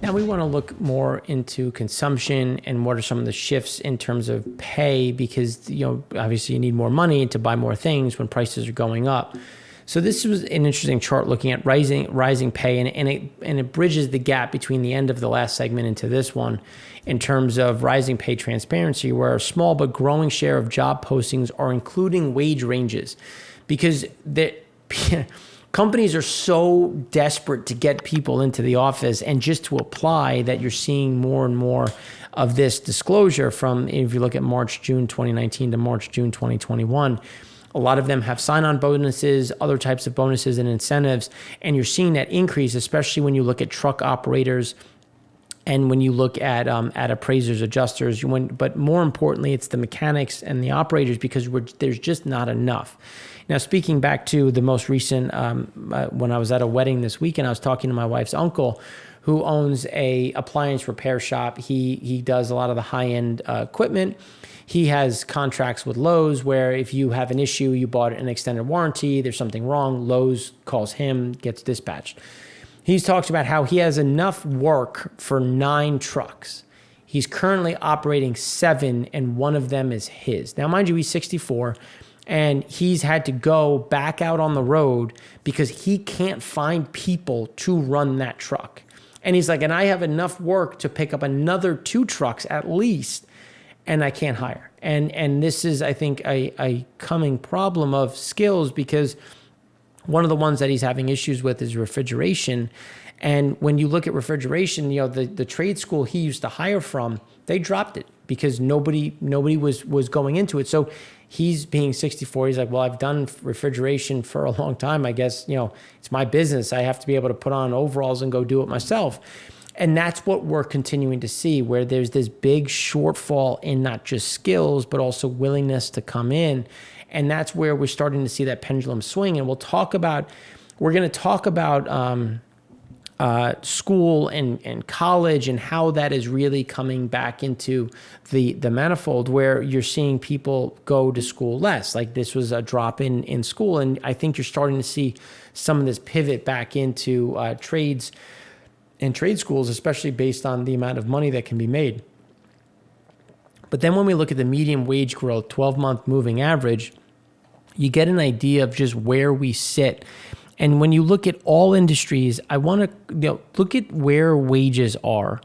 Now we want to look more into consumption and what are some of the shifts in terms of pay, because obviously you need more money to buy more things when prices are going up. So this was an interesting chart looking at rising pay, and it bridges the gap between the end of the last segment into this one in terms of rising pay transparency, where a small but growing share of job postings are including wage ranges, because companies are so desperate to get people into the office and just to apply that you're seeing more and more of this disclosure from, if you look at March, June 2019 to March, June 2021, a lot of them have sign-on bonuses, other types of bonuses and incentives, and you're seeing that increase, especially when you look at truck operators and when you look at appraisers, adjusters. But more importantly, it's the mechanics and the operators, because there's just not enough. Now, speaking back to the most recent, when I was at a wedding this weekend, I was talking to my wife's uncle, who owns a appliance repair shop. He does a lot of the high-end equipment. He has contracts with Lowe's where if you have an issue, you bought an extended warranty, there's something wrong, Lowe's calls him, gets dispatched. He talks about how he has enough work for 9 trucks. He's currently operating 7, and one of them is his. Now, mind you, he's 64, and he's had to go back out on the road because he can't find people to run that truck. And he's like, and I have enough work to pick up another 2 trucks at least, and I can't hire. And this is, I think, a coming problem of skills, because one of the ones that he's having issues with is refrigeration. And when you look at refrigeration, the trade school he used to hire from, they dropped it because nobody was going into it. So he's being 64. He's like, well, I've done refrigeration for a long time. I guess, it's my business. I have to be able to put on overalls and go do it myself. And that's what we're continuing to see, where there's this big shortfall in not just skills, but also willingness to come in. And that's where we're starting to see that pendulum swing. And we're going to talk about school and college and how that is really coming back into the manifold, where you're seeing people go to school less. Like, this was a drop in school. And I think you're starting to see some of this pivot back into trades and trade schools, especially based on the amount of money that can be made. But then when we look at the median wage growth, 12-month moving average, you get an idea of just where we sit. And when you look at all industries, I want to look at where wages are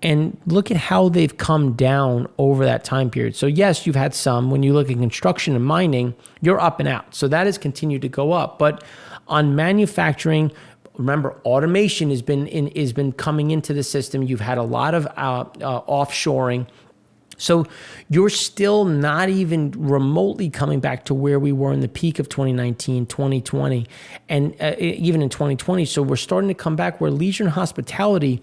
and look at how they've come down over that time period. So yes, you've had some. When you look at construction and mining, you're up and out. So that has continued to go up. But on manufacturing, remember, automation has been coming into the system. You've had a lot of offshoring. So you're still not even remotely coming back to where we were in the peak of 2019, 2020, and even in 2020. So we're starting to come back, where leisure and hospitality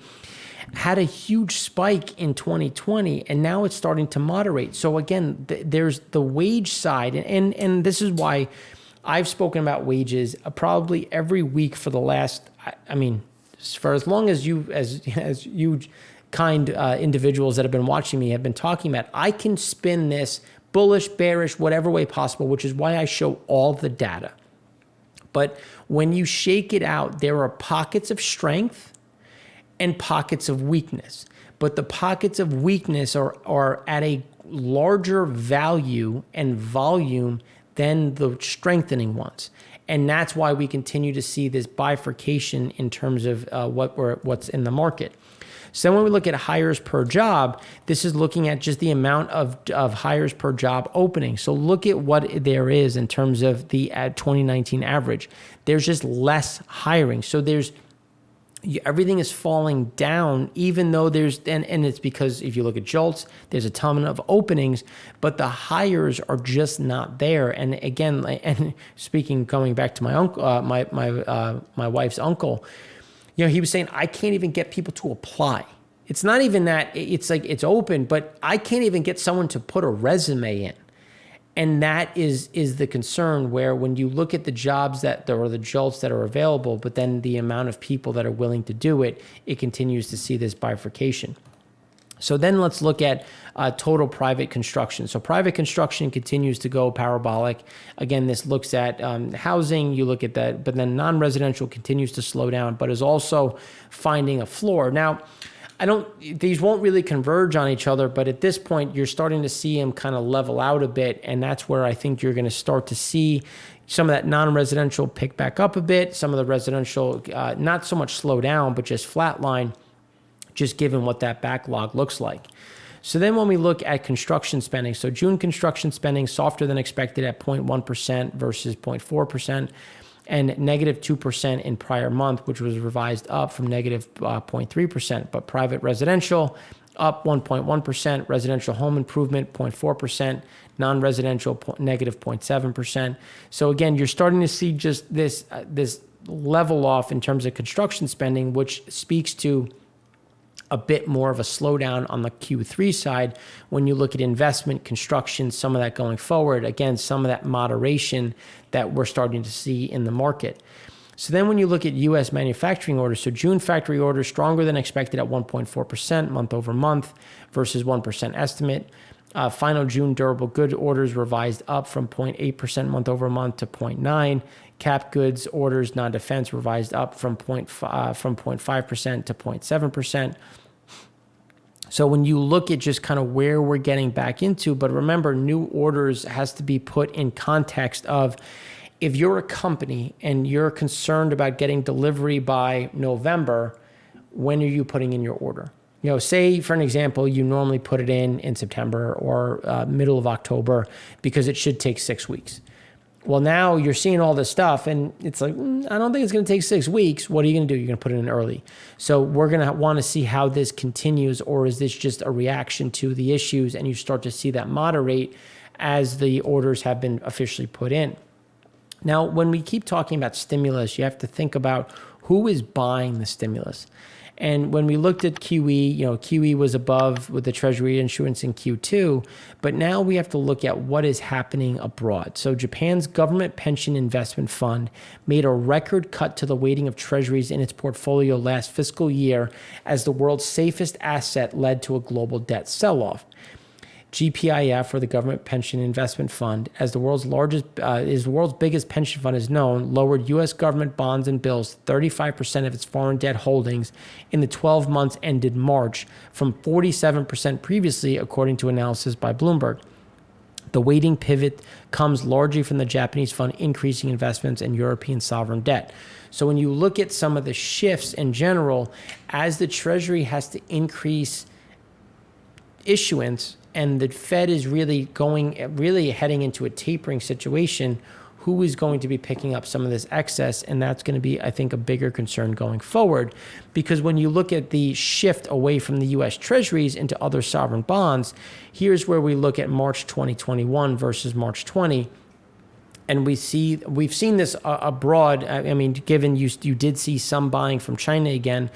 had a huge spike in 2020, and now it's starting to moderate. So again, there's the wage side, and this is why I've spoken about wages probably every week for the last, for as long as you kind individuals that have been watching me have been talking about. I can spin this bullish, bearish, whatever way possible, which is why I show all the data. But when you shake it out, there are pockets of strength and pockets of weakness. But the pockets of weakness are at a larger value and volume than the strengthening ones. And that's why we continue to see this bifurcation in terms of what's in the market. So when we look at hires per job, this is looking at just the amount of hires per job opening. So look at what there is in terms of the 2019 average. There's just less hiring. So everything is falling down, even though and it's because if you look at JOLTS, there's a ton of openings, but the hires are just not there. And again, and speaking, going back to my uncle, my wife's uncle, he was saying, I can't even get people to apply. It's not even that it's like it's open, but I can't even get someone to put a resume in. And that is the concern, where when you look at the jobs or the JOLTS that are available, but then the amount of people that are willing to do it, it continues to see this bifurcation. So then let's look at total private construction. So private construction continues to go parabolic. Again, this looks at housing, you look at that, but then non-residential continues to slow down, but is also finding a floor. Now, these won't really converge on each other, but at this point, you're starting to see them kind of level out a bit. And that's where I think you're going to start to see some of that non-residential pick back up a bit, some of the residential, not so much slow down, but just flatline, just given what that backlog looks like. So then when we look at construction spending, so June construction spending softer than expected at 0.1% versus 0.4%, and negative 2% in prior month, which was revised up from negative 0.3%. But private residential up 1.1%, residential home improvement 0.4%, non-residential negative 0.7%. So again, you're starting to see just this level off in terms of construction spending, which speaks to a bit more of a slowdown on the Q3 side. When you look at investment, construction, some of that going forward, again, some of that moderation that we're starting to see in the market. So then when you look at U.S. manufacturing orders, so June factory orders stronger than expected at 1.4% month over month versus 1% estimate. Final June durable good orders revised up from 0.8% month over month to 0.9%. Cap goods orders, non-defense, revised up from 0.5% to 0.7%. So when you look at just kind of where we're getting back into, but remember, new orders has to be put in context of, if you're a company and you're concerned about getting delivery by November, when are you putting in your order? You know, say for an example, you normally put it in September or middle of October because it should take 6 weeks. Well, now you're seeing all this stuff and it's like, I don't think it's going to take 6 weeks. What are you going to do? You're going to put it in early. So we're going to want to see how this continues, or is this just a reaction to the issues and you start to see that moderate as the orders have been officially put in. Now, when we keep talking about stimulus, you have to think about who is buying the stimulus. And when we looked at QE, QE was above with the Treasury issuance in Q2, but now we have to look at what is happening abroad. So Japan's government pension investment fund made a record cut to the weighting of Treasuries in its portfolio last fiscal year as the world's safest asset led to a global debt sell-off. GPIF, or the Government Pension Investment Fund, as the world's biggest pension fund is known, lowered U.S. government bonds and bills 35% of its foreign debt holdings in the 12 months ended March, from 47% previously, according to analysis by Bloomberg. The weighting pivot comes largely from the Japanese fund increasing investments in European sovereign debt. So when you look at some of the shifts in general, as the Treasury has to increase issuance, and the Fed is really heading into a tapering situation, who is going to be picking up some of this excess? And that's going to be, I think, a bigger concern going forward, because when you look at the shift away from the U.S. Treasuries into other sovereign bonds, here's where we look at March 2021 versus March 20. And we've seen this abroad. I mean, given you did see some buying from China again,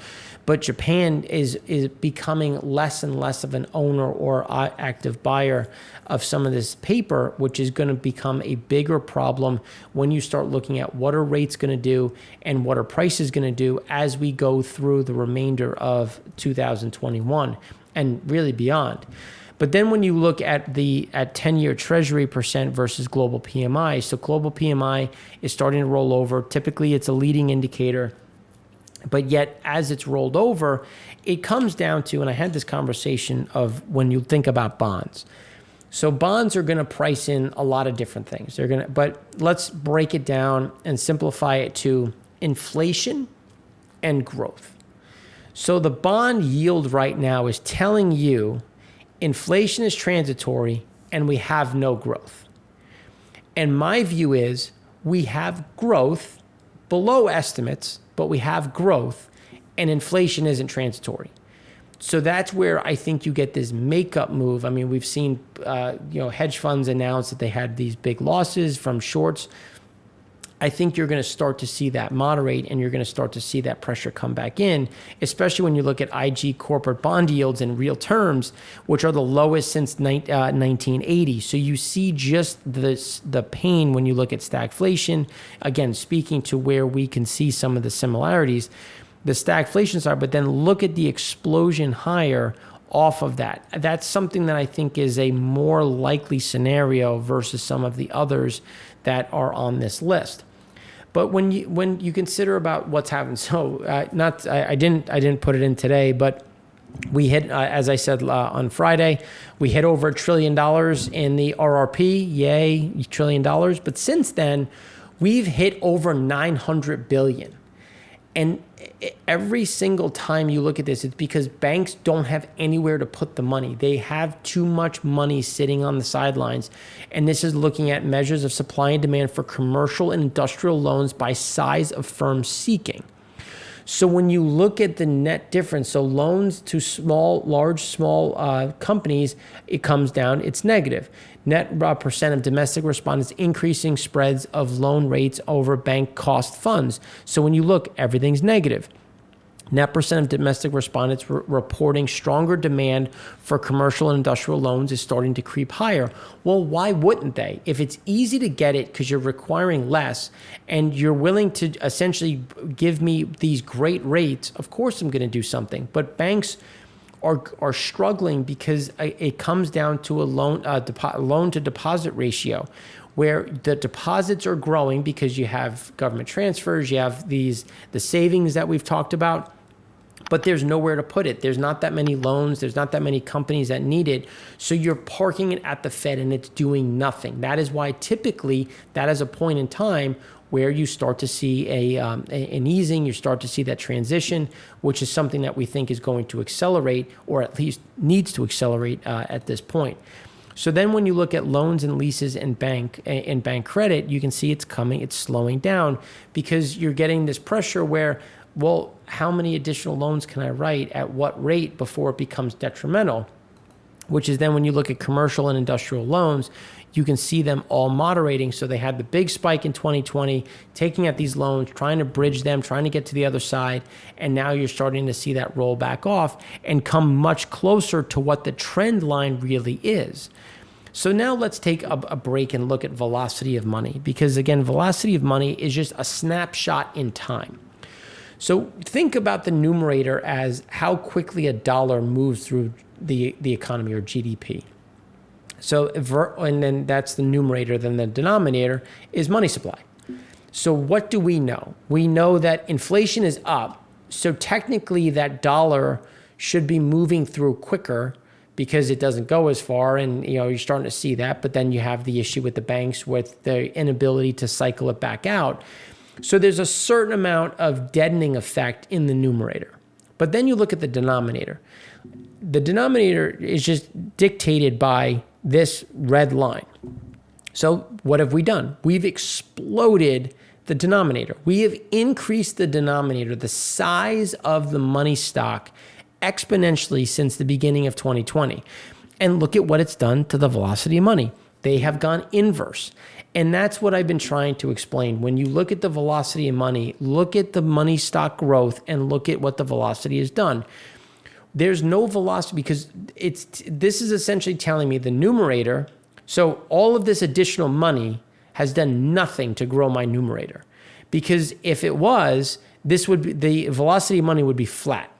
but Japan is becoming less and less of an owner or active buyer of some of this paper, which is going to become a bigger problem when you start looking at what are rates going to do and what are prices going to do as we go through the remainder of 2021 and really beyond. But then when you look at 10-year Treasury percent versus global PMI, so global PMI is starting to roll over. Typically, it's a leading indicator. But yet, as it's rolled over, it comes down to, and I had this conversation of when you think about bonds. So bonds are going to price in a lot of different things. But let's break it down and simplify it to inflation and growth. So the bond yield right now is telling you inflation is transitory and we have no growth. And my view is we have growth below estimates, but we have growth and inflation isn't transitory. So that's where I think you get this makeup move. I mean, we've seen hedge funds announce that they had these big losses from shorts. I think you're going to start to see that moderate and you're going to start to see that pressure come back in, especially when you look at IG corporate bond yields in real terms, which are the lowest since 1980. So you see just the pain when you look at stagflation. Again, speaking to where we can see some of the similarities, the stagflation side, but then look at the explosion higher off of that. That's something that I think is a more likely scenario versus some of the others that are on this list. But when you consider about what's happened, so I didn't put it in today, but we hit, as I said on Friday, we hit over $1 trillion in the RRP. Yay, $1 trillion. But since then, we've hit over 900 billion. And every single time you look at this, it's because banks don't have anywhere to put the money. They have too much money sitting on the sidelines. And this is looking at measures of supply and demand for commercial and industrial loans by size of firms seeking. So when you look at the net difference, so loans to small companies, it comes down, it's negative. Net percent of domestic respondents increasing spreads of loan rates over bank cost funds. So when you look, everything's negative. Net percent of domestic respondents reporting stronger demand for commercial and industrial loans is starting to creep higher. Well, why wouldn't they? If it's easy to get it because you're requiring less and you're willing to essentially give me these great rates, of course I'm going to do something. But banks are struggling because it comes down to a loan to deposit ratio, where the deposits are growing because you have government transfers, you have the savings that we've talked about, but there's nowhere to put it. There's not that many loans. There's not that many companies that need it. So you're parking it at the Fed and it's doing nothing. That is why typically that is a point in time where you start to see an easing, you start to see that transition, which is something that we think is going to accelerate, or at least needs to accelerate at this point. So then when you look at loans and leases and bank credit, you can see it's slowing down because you're getting this pressure where, well, how many additional loans can I write at what rate before it becomes detrimental? Which is then when you look at commercial and industrial loans, you can see them all moderating. So they had the big spike in 2020, taking out these loans, trying to bridge them, trying to get to the other side. And now you're starting to see that roll back off and come much closer to what the trend line really is. So now let's take a break and look at velocity of money, because again, velocity of money is just a snapshot in time. So think about the numerator as how quickly a dollar moves through the economy, or GDP. So, and then that's the numerator. Then the denominator is money supply. So what do we know? We know that inflation is up. So technically that dollar should be moving through quicker because it doesn't go as far. And, you're starting to see that. But then you have the issue with the banks with the inability to cycle it back out. So there's a certain amount of deadening effect in the numerator. But then you look at the denominator. The denominator is just dictated by this red line. So what have we done? We've exploded the denominator. We have increased the denominator, the size of the money stock, exponentially since the beginning of 2020. And look at what it's done to the velocity of money. They have gone inverse. And that's what I've been trying to explain. When you look at the velocity of money, look at the money stock growth and look at what the velocity has done. There's no velocity because this is essentially telling me the numerator. So all of this additional money has done nothing to grow my numerator, because if it was, this would be, the velocity of money would be flat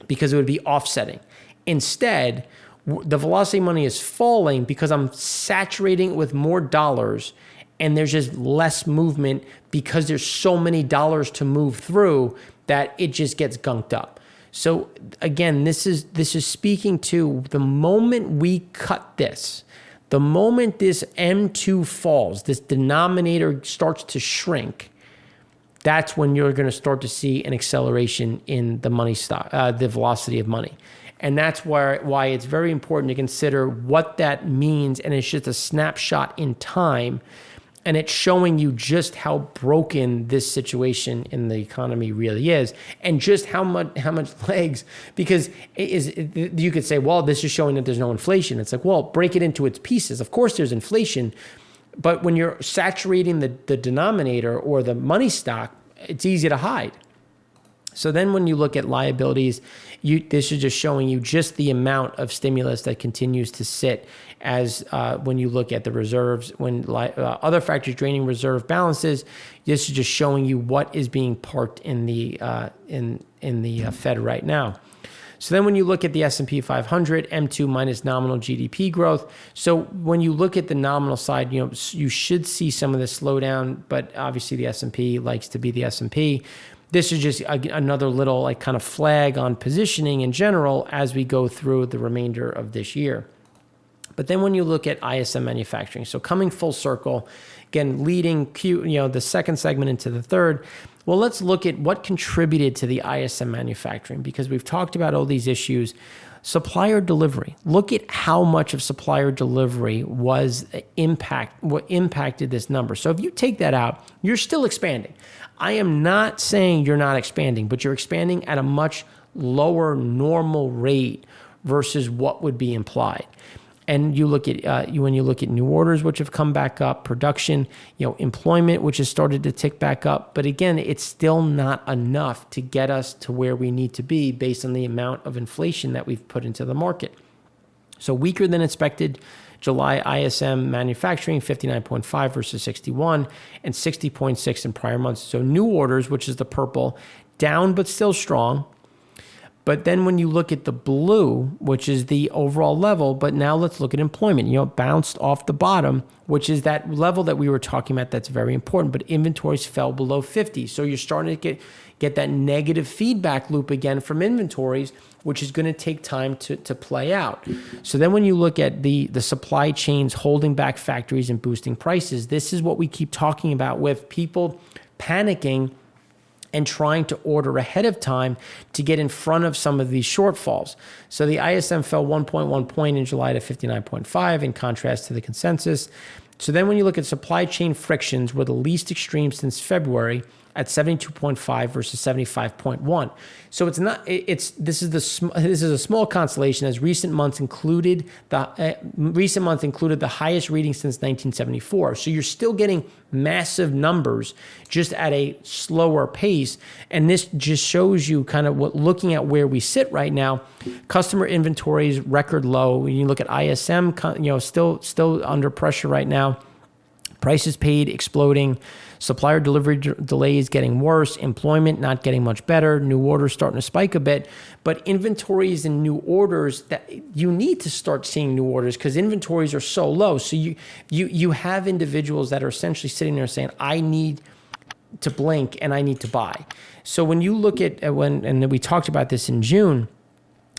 because it would be offsetting. Instead, the velocity of money is falling because I'm saturating it with more dollars and there's just less movement because there's so many dollars to move through that it just gets gunked up. So again, this is speaking to the moment we cut this, the moment this M2 falls, this denominator starts to shrink, that's when you're going to start to see an acceleration in the money stock, the velocity of money. And that's why it's very important to consider what that means. And it's just a snapshot in time. And it's showing you just how broken this situation in the economy really is, and just how much legs, because you could say, well, this is showing that there's no inflation. It's like, well, break it into its pieces. Of course there's inflation, but when you're saturating the denominator or the money stock, it's easy to hide. So then when you look at liabilities, this is just showing you just the amount of stimulus that continues to sit as when you look at the reserves, when other factors draining reserve balances, this is just showing you what is being parked in the Fed right now. So then when you look at the S&P 500, M2 minus nominal GDP growth. So when you look at the nominal side, you should see some of this slowdown, but obviously the S&P likes to be the S&P. This is just another little like kind of flag on positioning in general as we go through the remainder of this year. But then when you look at ISM manufacturing, so coming full circle, again, leading the second segment into the third, well, let's look at what contributed to the ISM manufacturing, because we've talked about all these issues. Supplier delivery. Look at how much of supplier delivery what impacted this number. So if you take that out, you're still expanding. I am not saying you're not expanding, but you're expanding at a much lower normal rate versus what would be implied. And you look at when you look at new orders, which have come back up, production, employment, which has started to tick back up. But again, it's still not enough to get us to where we need to be based on the amount of inflation that we've put into the market. So weaker than expected July ISM manufacturing, 59.5 versus 61, and 60.6 in prior months. So new orders, which is the purple, down but still strong. But then when you look at the blue, which is the overall level, but now let's look at employment, bounced off the bottom, which is that level that we were talking about that's very important, but inventories fell below 50. So you're starting to get that negative feedback loop again from inventories, which is going to take time to play out. So then when you look at the supply chains holding back factories and boosting prices, this is what we keep talking about with people panicking and trying to order ahead of time to get in front of some of these shortfalls. So the ISM fell 1.1 point in July to 59.5 in contrast to the consensus. So then when you look at supply chain frictions, were the least extreme since February at 72.5 versus 75.1. So this is a small consolation, as recent months included the highest reading since 1974. So you're still getting massive numbers, just at a slower pace. And this just shows you kind of looking at where we sit right now. Customer inventories record low. When you look at ISM, still under pressure right now. Prices paid exploding, supplier delivery delays getting worse, employment not getting much better, new orders starting to spike a bit. But inventories and new orders, that you need to start seeing new orders because inventories are so low. So you have individuals that are essentially sitting there saying, I need to blink and I need to buy. So when you look at and we talked about this in June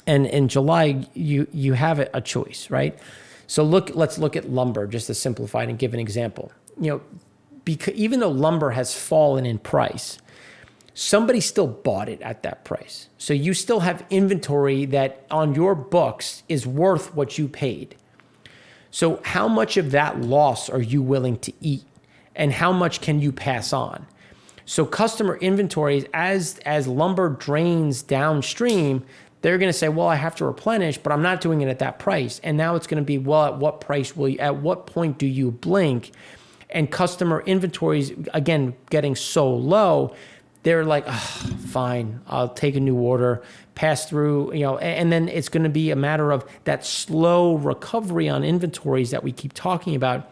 and in July, you have a choice, right? So let's look at lumber just to simplify it and give an example. Because even though lumber has fallen in price, somebody still bought it at that price. So you still have inventory that on your books is worth what you paid. So how much of that loss are you willing to eat? And how much can you pass on? So customer inventories, as lumber drains downstream, they're going to say, well, I have to replenish, but I'm not doing it at that price. And now it's going to be, well, at what price at what point do you blink? And customer inventories, again, getting so low, they're like, fine, I'll take a new order, pass through, and then it's going to be a matter of that slow recovery on inventories that we keep talking about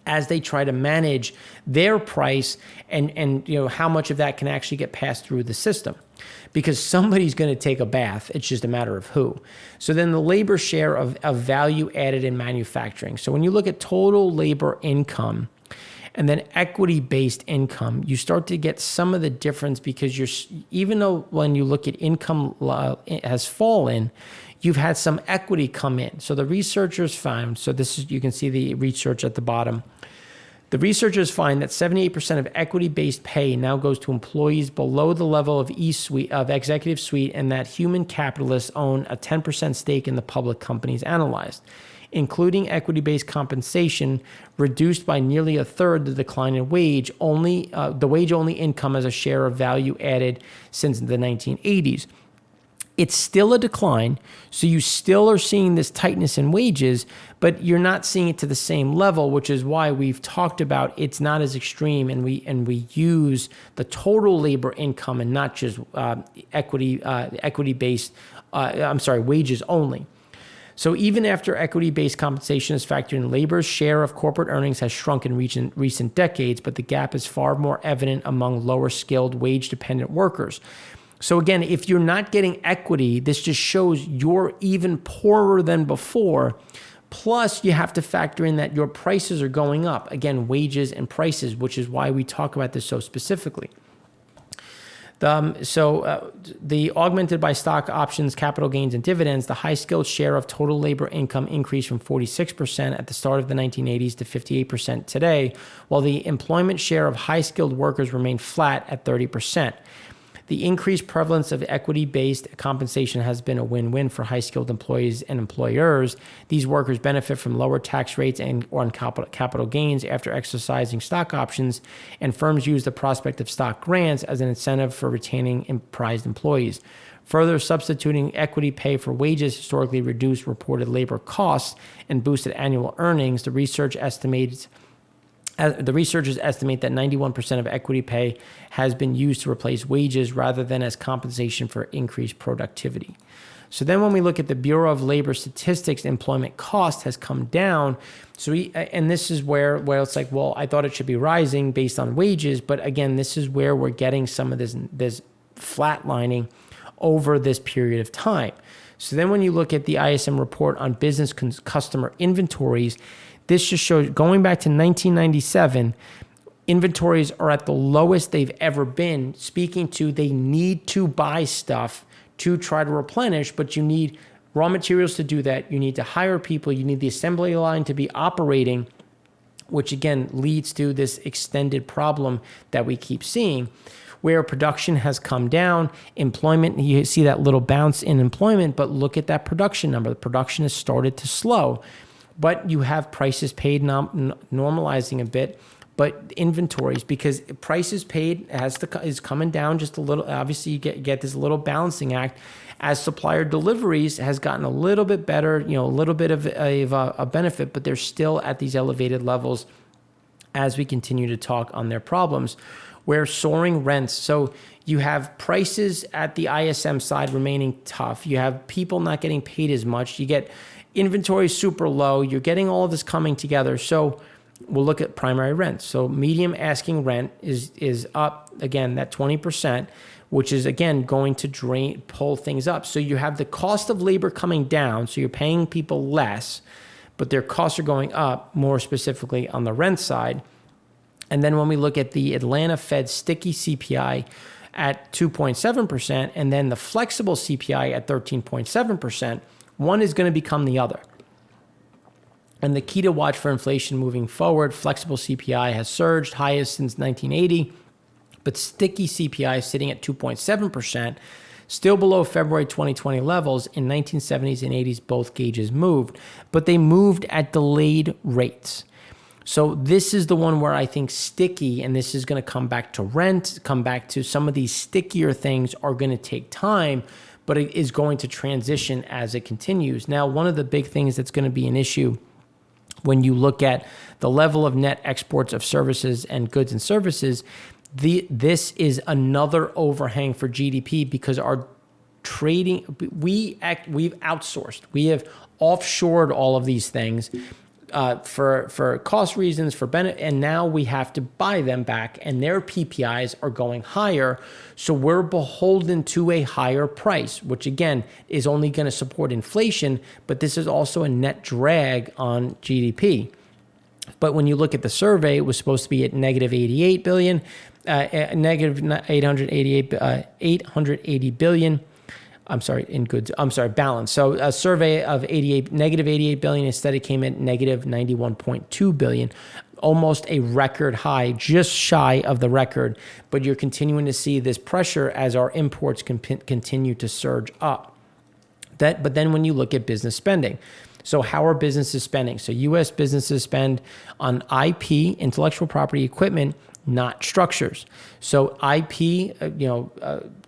as they try to manage their price and how much of that can actually get passed through the system. Because somebody's going to take a bath. It's just a matter of who. So then the labor share of value added in manufacturing. So when you look at total labor income and then equity-based income, you start to get some of the difference because even though when you look at income has fallen, you've had some equity come in. So the researchers found, you can see the research at the bottom. The researchers find that 78% of equity-based pay now goes to employees below the level of executive suite, and that human capitalists own a 10% stake in the public companies analyzed, including equity-based compensation reduced by nearly a third the decline in the wage-only income as a share of value added since the 1980s. It's still a decline, so you still are seeing this tightness in wages, but you're not seeing it to the same level, which is why we've talked about it's not as extreme, and we use the total labor income and not just equity-based, wages only. So even after equity-based compensation is factored in, labor's share of corporate earnings has shrunk in recent decades, but the gap is far more evident among lower-skilled, wage-dependent workers. So again, if you're not getting equity, this just shows you're even poorer than before. Plus, you have to factor in that your prices are going up. Again, wages and prices, which is why we talk about this so specifically. The augmented by stock options, capital gains, and dividends, the high-skilled share of total labor income increased from 46% at the start of the 1980s to 58% today, while the employment share of high-skilled workers remained flat at 30%. The increased prevalence of equity-based compensation has been a win-win for high-skilled employees and employers. These workers benefit from lower tax rates and on capital gains after exercising stock options, and firms use the prospect of stock grants as an incentive for retaining prized employees. Further, substituting equity pay for wages historically reduced reported labor costs and boosted annual earnings. The researchers estimate that 91% of equity pay has been used to replace wages rather than as compensation for increased productivity. So then when we look at the Bureau of Labor Statistics, employment cost has come down. And this is where it's like, well, I thought it should be rising based on wages. But again, this is where we're getting some of this flatlining over this period of time. So then when you look at the ISM report on business customer inventories, this just shows, going back to 1997, inventories are at the lowest they've ever been, speaking to they need to buy stuff to try to replenish, but you need raw materials to do that. You need to hire people. You need the assembly line to be operating, which again leads to this extended problem that we keep seeing, where production has come down. Employment, you see that little bounce in employment, but look at that production number. The production has started to slow. But you have prices paid normalizing a bit, but inventories, because prices paid is coming down just a little. Obviously, you get this little balancing act as supplier deliveries has gotten a little bit better, a little bit of a benefit, but they're still at these elevated levels as we continue to talk on their problems. Where soaring rents, so you have prices at the ISM side remaining tough. You have people not getting paid as much. You get inventory super low. You're getting all of this coming together. So we'll look at primary rent. So medium asking rent is up, again, that 20%, which is, again, going to pull things up. So you have the cost of labor coming down. So you're paying people less, but their costs are going up, more specifically on the rent side. And then when we look at the Atlanta Fed sticky CPI at 2.7%, and then the flexible CPI at 13.7%, one is going to become the other. And the key to watch for inflation moving forward, flexible CPI has surged, highest since 1980, but sticky CPI is sitting at 2.7%, still below February 2020 levels. In 1970s and 80s, both gauges moved, but they moved at delayed rates. So this is the one where I think sticky, and this is going to come back to rent, come back to some of these stickier things are going to take time, but it is going to transition as it continues. Now, one of the big things that's going to be an issue when you look at the level of net exports of services and goods and services, this is another overhang for GDP because our trading, we've outsourced. We have offshored all of these things for cost reasons, for benefit, and now we have to buy them back, and their PPIs are going higher. So we're beholden to a higher price, which again is only going to support inflation, but this is also a net drag on GDP. But when you look at the survey, it was supposed to be at negative 88 billion, negative 880 billion. Balance. So a survey of negative 88 billion, instead it came in negative 91.2 billion, almost a record high, just shy of the record. But you're continuing to see this pressure as our imports continue to surge up. But then when you look at business spending, so how are businesses spending? So U.S. businesses spend on IP, intellectual property equipment, not structures. So IP,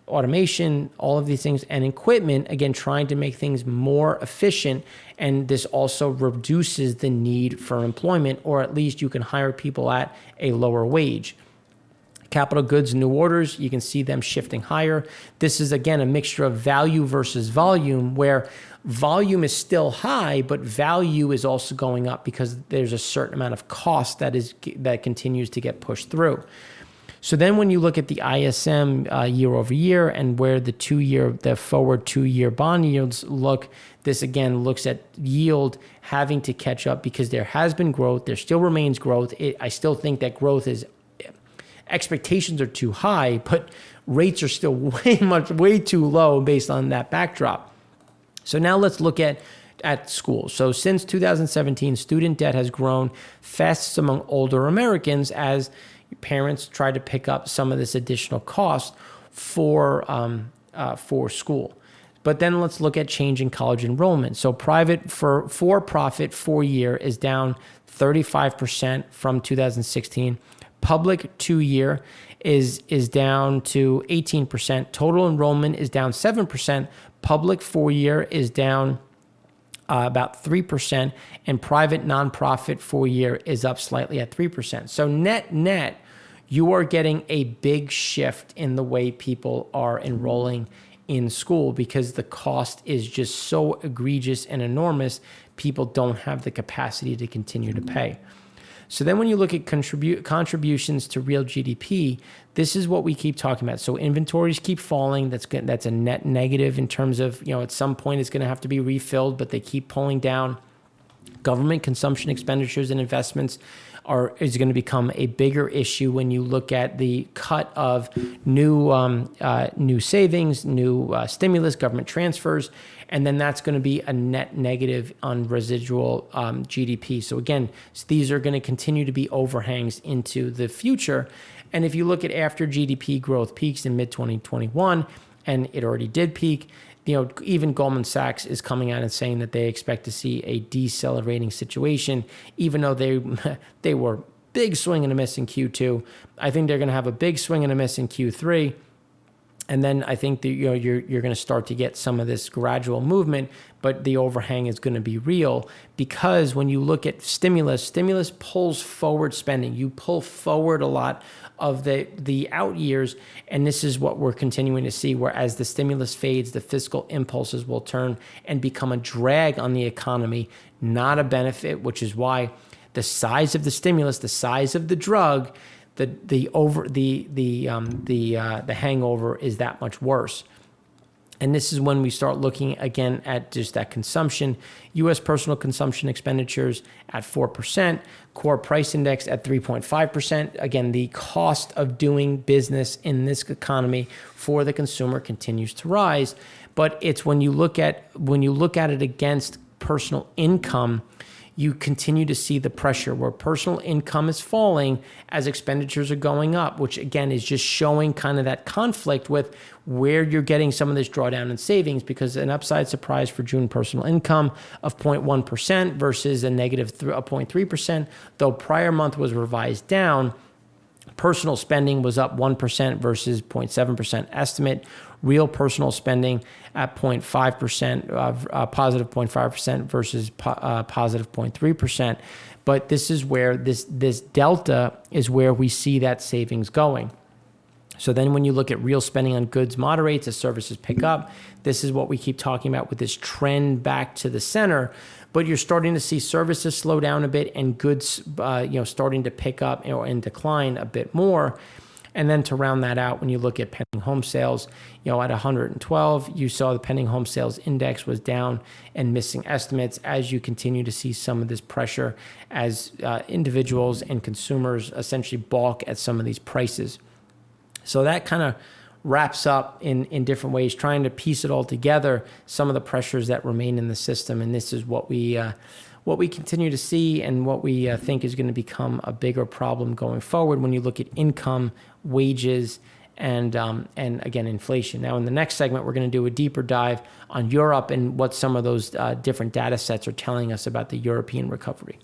automation, all of these things, and equipment, again, trying to make things more efficient. And this also reduces the need for employment, or at least you can hire people at a lower wage. Capital goods, new orders, you can see them shifting higher. This is, again, a mixture of value versus volume, where volume is still high, but value is also going up because there's a certain amount of cost that continues to get pushed through. So then when you look at the ISM year over year and where the forward 2-year bond yields look, this again looks at yield having to catch up because there has been growth. There still remains growth. I still think that expectations are too high, but rates are still way too low based on that backdrop. So now let's look at schools. So since 2017, student debt has grown fastest among older Americans as parents try to pick up some of this additional cost for school. But then let's look at change in college enrollment. So private for-profit 4-year is down 35% from 2016. Public 2-year is down to 18%. Total enrollment is down 7%. Public 4-year is down about 3%, and private nonprofit 4-year is up slightly at 3%. So net, you are getting a big shift in the way people are enrolling in school because the cost is just so egregious and enormous, people don't have the capacity to continue to pay. So then when you look at contributions to real GDP, this is what we keep talking about. So inventories keep falling. That's a net negative in terms of, at some point it's going to have to be refilled, but they keep pulling down. Government consumption expenditures and investments is going to become a bigger issue when you look at the cut of new savings, new stimulus, government transfers, and then that's going to be a net negative on residual GDP. So again, these are going to continue to be overhangs into the future. And if you look at after GDP growth peaks in mid-2021, and it already did peak, even Goldman Sachs is coming out and saying that they expect to see a decelerating situation, even though they were big swing and a miss in Q2. I think they're going to have a big swing and a miss in Q3. And then I think that you're going to start to get some of this gradual movement, but the overhang is going to be real because when you look at stimulus pulls forward spending. You pull forward a lot of the out years, and this is what we're continuing to see, where as the stimulus fades, the fiscal impulses will turn and become a drag on the economy, not a benefit, which is why the size of the stimulus, the size of the drug, the hangover is that much worse. And this is when we start looking again at just that consumption. U.S. personal consumption expenditures at 4%, core price index at 3.5%. Again, the cost of doing business in this economy for the consumer continues to rise. But it's when you look at it against personal income, you continue to see the pressure where personal income is falling as expenditures are going up, which again is just showing kind of that conflict with where you're getting some of this drawdown in savings, because an upside surprise for June personal income of 0.1% versus a negative 0.3%, though prior month was revised down. Personal spending was up 1% versus 0.7% estimate. Real personal spending at 0.5%, positive 0.5% versus positive 0.3%. But this is where this delta is where we see that savings going. So then when you look at real spending on goods moderates as services pick up, this is what we keep talking about with this trend back to the center. But you're starting to see services slow down a bit and goods starting to pick up and decline a bit more. And then to round that out, when you look at pending home sales, at 112, you saw the pending home sales index was down and missing estimates as you continue to see some of this pressure as individuals and consumers essentially balk at some of these prices. So that kind of wraps up in different ways, trying to piece it all together, some of the pressures that remain in the system. And this is what we continue to see and what we think is going to become a bigger problem going forward when you look at income, wages, and again, inflation. Now, in the next segment, we're going to do a deeper dive on Europe and what some of those different data sets are telling us about the European recovery.